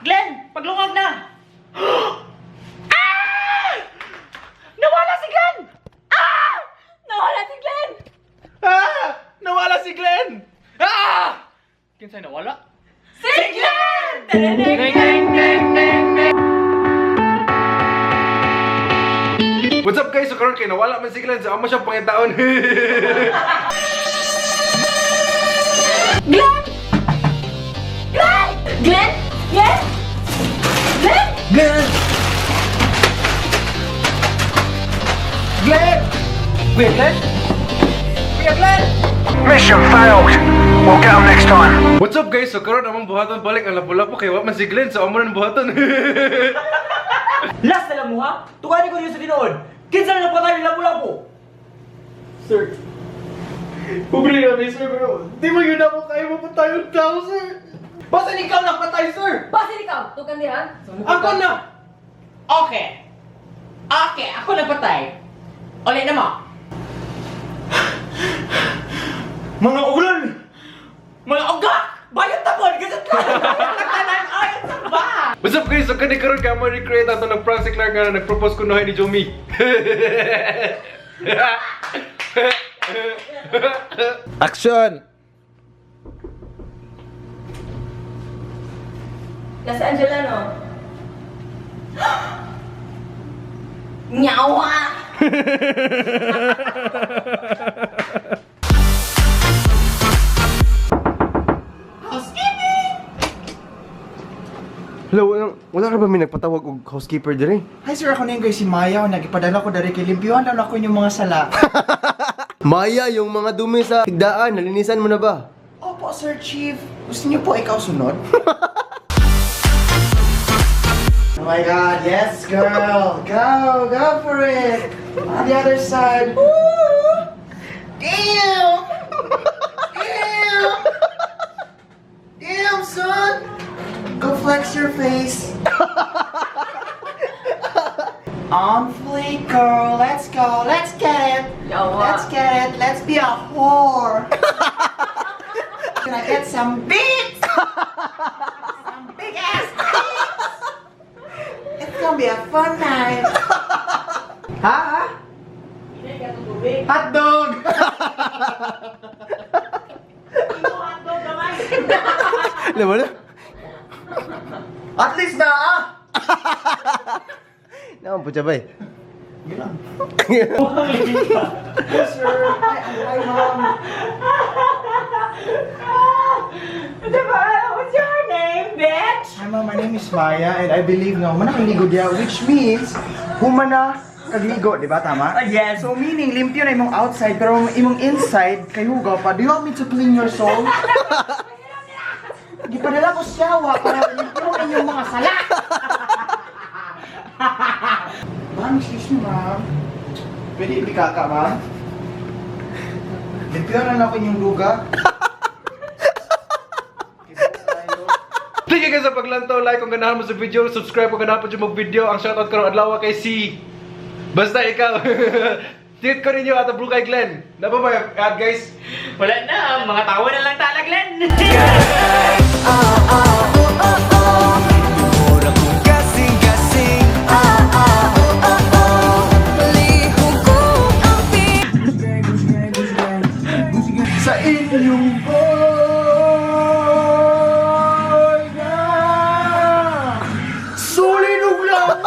Glenn! Paglungag na! Ah! Nawala si Glenn! Ah! Nawala si Glenn! Ah! Nawala si Glenn! Ah! Kinsay nawala? Si Glenn! What's up guys? So karon kay nawala man si Glenn sa amo siyang pangitaon. Glenn! Glenn! Glenn! Glenn! Glenn! Glenn! Glenn! Kuya Glenn? Kuya Glenn! Mission failed. We'll get them next time. What's up guys? So karon among buhaton balik ang lapu-lapu kay wa man si Glenn sa amo nang buhaton. Last na lang mo ha? Tukani ko niyo sa tinood. Kinsa na napatay ng lapu-lapu? Sir, pobre namin sir, pero di mo yun ako kaya mapatay yung tao, sir. Basta ikaw napatay, sir! Basin ikaw! Tukan dihan? Ako na! Okay. Okay, ako napatay. Ulit na mo. Mga ulan! Mga ugak! Bayot tapon! Gasat lang! Nagtanan! Ay, sa ba? What's up guys? So kani karon ka mo recreate ato ng prank si Clark nga nag-propose kunohay ni Jomi. Action! Nasa Angela, no? Nyawa! Hello, wala ka ba may nagpatawag og housekeeper dire? Hi sir, ako na yung guys si Maya. Nagipadala ko dari kay Limpyuhan lang ako yung mga sala. Maya, yung mga dumi sa higdaan, nalinisan mo na ba? Opo sir, chief. Gusto niyo po ikaw sunod? Oh my god, yes girl! Go! Go for it! On the other side. Woo! Damn! Damn! Damn, son! Go flex your face. On fleek, girl. Let's go. Let's get it. Let's get it. Let's be a whore. Can I get some beats? Some big ass beats. It's gonna be a fun night. Ha? Hot dog. Alam mo na? At least na ah. Naman po siya ba eh? Yes, sir. Hi, mom. What's your name, bitch? Hi, mom. My name is Maya, and I believe nga manakaligo diya, which means humana kagligo, di ba? Tama? Yes. So meaning, limpyo na imong outside, pero imong inside, kay hugaw pa. Do you want me to clean your soul? Gipadala ko siyawa para limpyo ang inyong mga sala. Ma'am, excuse me, ma'am. Pwede ibigaka, ma'am? Limpyo na lang ako inyong luga. Thank you guys sa paglantaw, like kung ganahan mo sa video, subscribe kung ganahan po dyan mag-video. Ang shoutout karong adlaw kay si... Basta ikaw. Tweet ko ninyo at Blue kay Glenn. Napa ba yung ad guys? Wala na, mga tawa na lang tala, Glenn. Sa inyong boy na sulinog lang